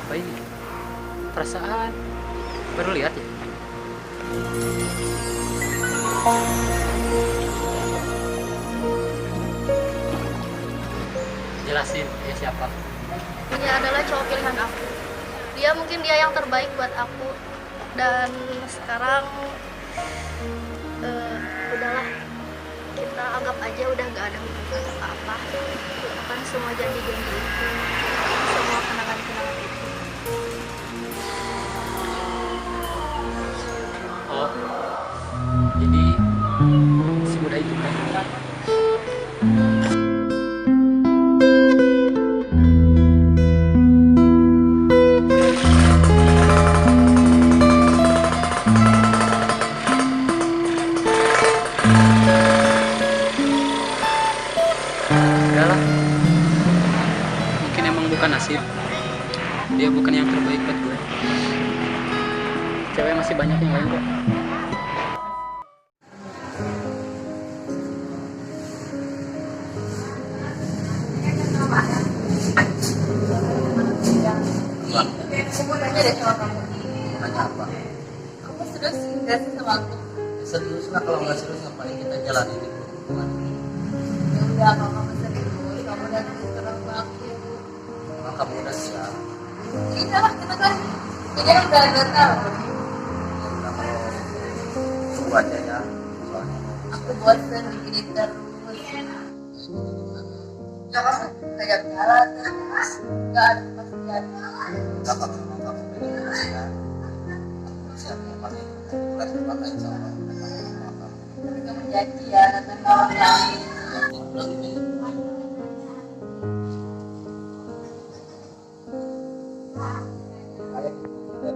Apa ini? Perasaan baru lihat ya? Jelasin dia siapa? Dia adalah cowok pilihan aku. Mungkin dia yang terbaik buat aku. Dan sekarang udahlah, kita anggap aja udah gak ada hubungan apa-apa. Lupakan semua janji-janji itu, semua kenangan-kenangan itu. Oh, jadi semudah itu kan? Udahlah, mungkin emang bukan nasib. Dia bukan yang terbaik buat gue. Cewek masih banyak yang lain kok. Aku mau tanya deh sama kamu. Tanya apa? Kamu serius nggak sih sama aku? Ya, serius lah, kalau nggak serius ngapain kita jalanin itu hubungan ini? Ya udah, kalau kamu serius, kamu udah terus terang sama aku. Emang kamu udah siap? Iya lah, kita kan ini kan udah 2 tahun. Ya udah, kalau tunggu aja ya, soalnya Aku bosan begini terus. Ya kamu kayak jalan terus, nggak ada kepastian. nggak apa memang kamu pengen kepastian. Aku siap ya, paling bulan depan lah insya Allah. Tapi kamu janji ya, datang ke orang lain. Ya udah gini. Kayak gitu.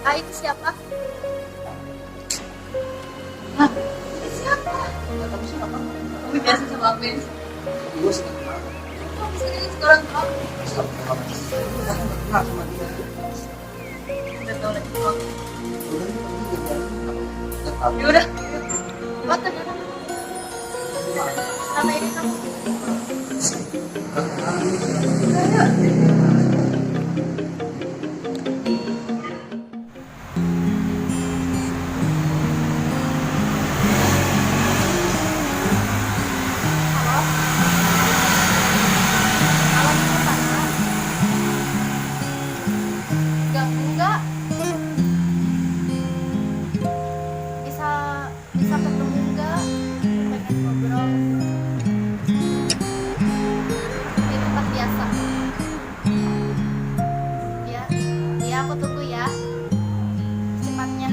Ah, itu siapa? Hah? Itu siapa? Ya, kamu siapa? Kamu biasa sama aku ini. Gue sih nggak kenal. Kamu serius sekarang kamu? Siapa kamu? Kamu nggak kenal sama dia. Udah tau lagi kamu. Udah, ini jadi kamu nggak tahu. Ya udah. Foto deh kamu. Sama ini kamu. Halo? Halo, di sana? Enggak. Bisa ketemu enggak? Pengen ngobrol di tempat biasa. Ya, ya aku tunggu ya. Cepatnya.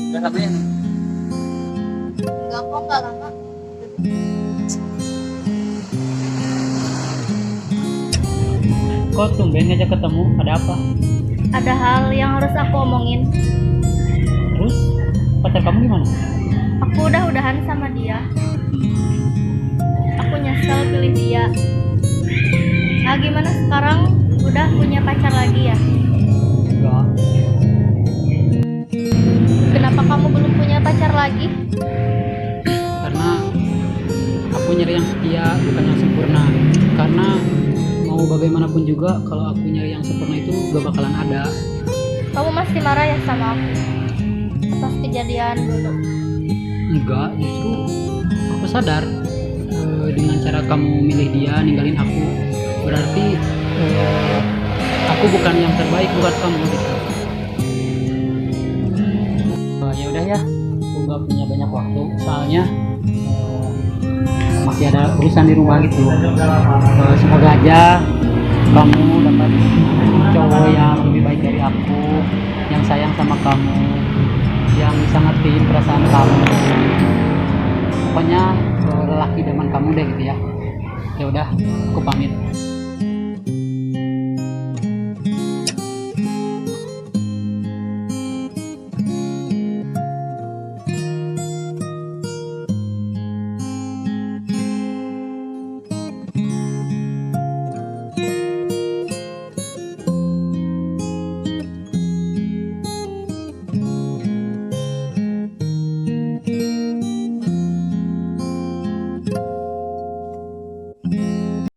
Udah lama ya? Enggak kok, enggak lama. Kok tumben ngajak ketemu? Ada apa? Ada hal yang harus aku omongin. Terus pacar kamu gimana? Aku udah udahan sama dia. Aku nyesel pilih dia. Nah, gimana sekarang? Udah punya pacar lagi ya? Enggak. Kenapa kamu belum punya pacar lagi? Karena aku nyari yang setia, bukan yang sempurna. Karena mau bagaimanapun juga, kalau aku nyari yang sempurna itu gak bakalan ada. Kamu masih marah ya sama aku? Atas kejadian dulu. Enggak, justru aku sadar dengan cara kamu milih dia, ninggalin aku, berarti aku bukan yang terbaik buat kamu gitu. Ya udah ya, aku nggak punya banyak waktu, soalnya masih ada urusan di rumah gitu. Semoga aja kamu dapat cowok yang lebih baik dari aku, yang sayang sama kamu, yang bisa ngertiin perasaan kamu. Pokoknya lelaki idaman kamu deh gitu ya. Ya udah, aku pamit.